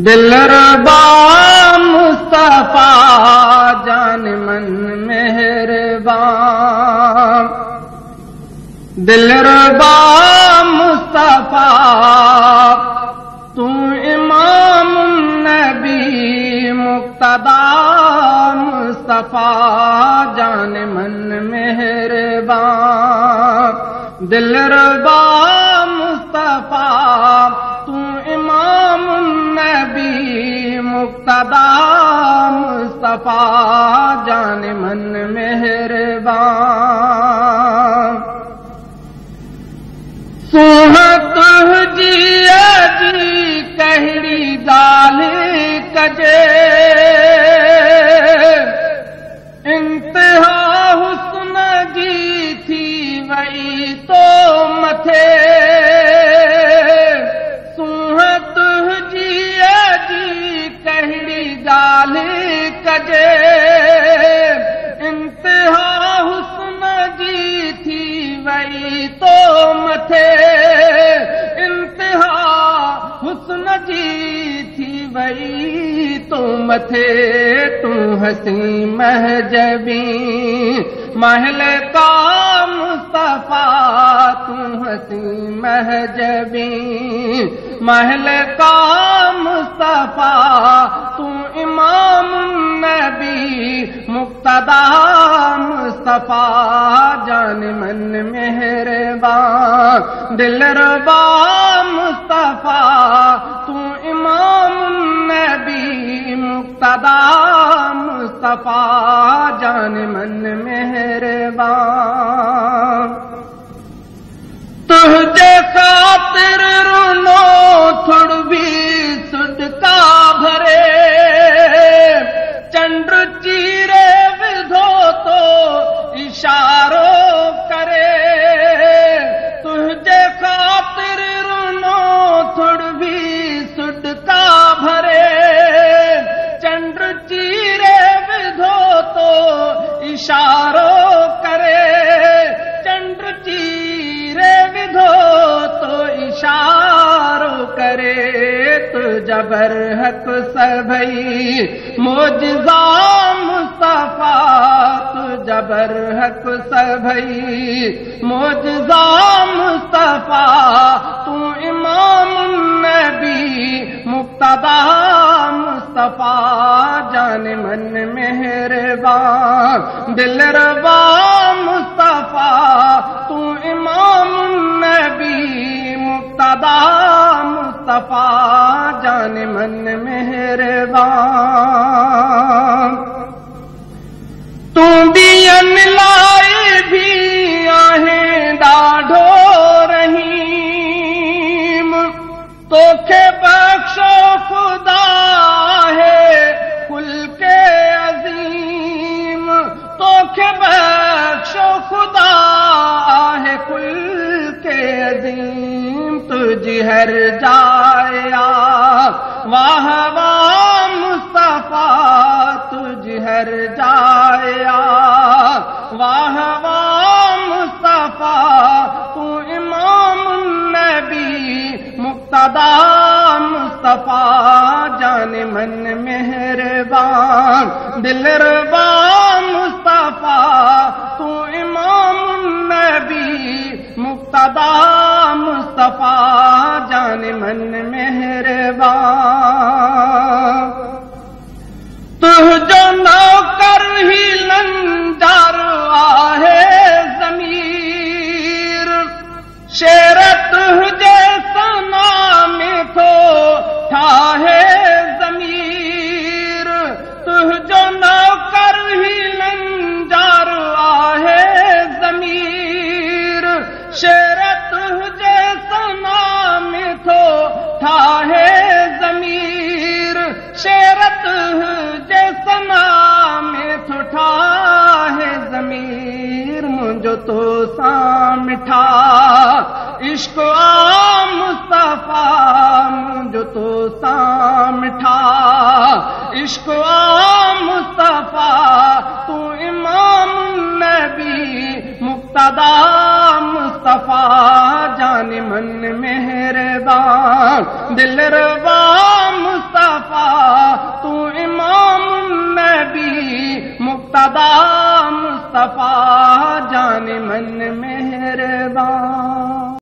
दिलरुबा मुस्तफा जान मन मेहरबान, दिलरुबा मुस्तफा तू इमाम नबी मुक्तदा मुस्तफा जान मन मेहरबान, दिलरुबा मुस्तफा तू इमाम नबी मुक्तदा मुस्तफा जान मन मेहरबान। सुहत जी अजी कहड़ी ॻाल्हि कजे, इंतिहा हुस्न जी थी वई तो मथे, सुहत जी अजी कहड़ी ॻाल्हि कजे, इंतिहा हुस्न जी थी वई तो मथे, इंतिहा हुस्न जी थी वई तो मथे, तू हसी महजबी महल का मुस्तफा, तू हसी महजबी महल का मुस्तफा, तू इमाम नबी मुक्तदा मुस्तफा जान मन मेहरबान, दिलरुबा मुस्तफा तू इमाम नबी मुक्तदा मुस्तफा जान मन मेहरबान। तुझे खातिर रुनो थोड़ भी सुडका भरे, चंद्र चीरे विधो तो इशारो करे, तुझे खातिर रुनो थोड़ भी सुडका भरे, चंद्र चीरे विधो तो इशारो करे, चंद्र चीरे विधो तो इशारो करे, तू जबर हक सभई मोजज़ा मुस्तफा, तू जबर हक सभई मोजज़ा मुस्तफा, तू इमाम नबी मुक्तदा मुस्तफा जान मन मेहरबान, दिलरुबा मुस्तफा तू इमाम नबी मुक्तदा मुस्तफा जान मन मेहरबान। तू बियन लाए भी आहें ॾाढो रहीम, तोखे बख्शो खुदा है कुल के अजीम, तोखे बख्शो खुदा है कुल के अजीम, तुझी हर जाया वाह वाह मुस्तफा, तुझी हर जाया वाह वाह मुस्तफा, तू इमाम नबी मुक्तदा मुस्तफा जान मन मेहरबान, दिलरुबा मुस्तफा तू इमाम नबी मुक्तदा मुस्तफा जान मन मेहरबान। तुझो नौकर ही लंजार आहे ज़मीर, शेर तुझे सना में थो ठाहे ज़मीर, तुझो नौकर ही लंजार आहे ज़मीर, शेर तुझे सना में थो ठाहे ज़मीर, शेर तुझे सना में थो ठाहे ज़मीर, मुंहिंजो तो सां मिठा इश्क आ मुस्तफा, मुंहिंजो तो सां मिठा इश्क आ मुस्तफा, तू इमाम नबी मुक्तदा मुस्तफा जान मन मेहरबान, दिलरबा मुस्तफा तू इमाम नबी मुक्तदा मुस्तफा जान मन मेहरबान।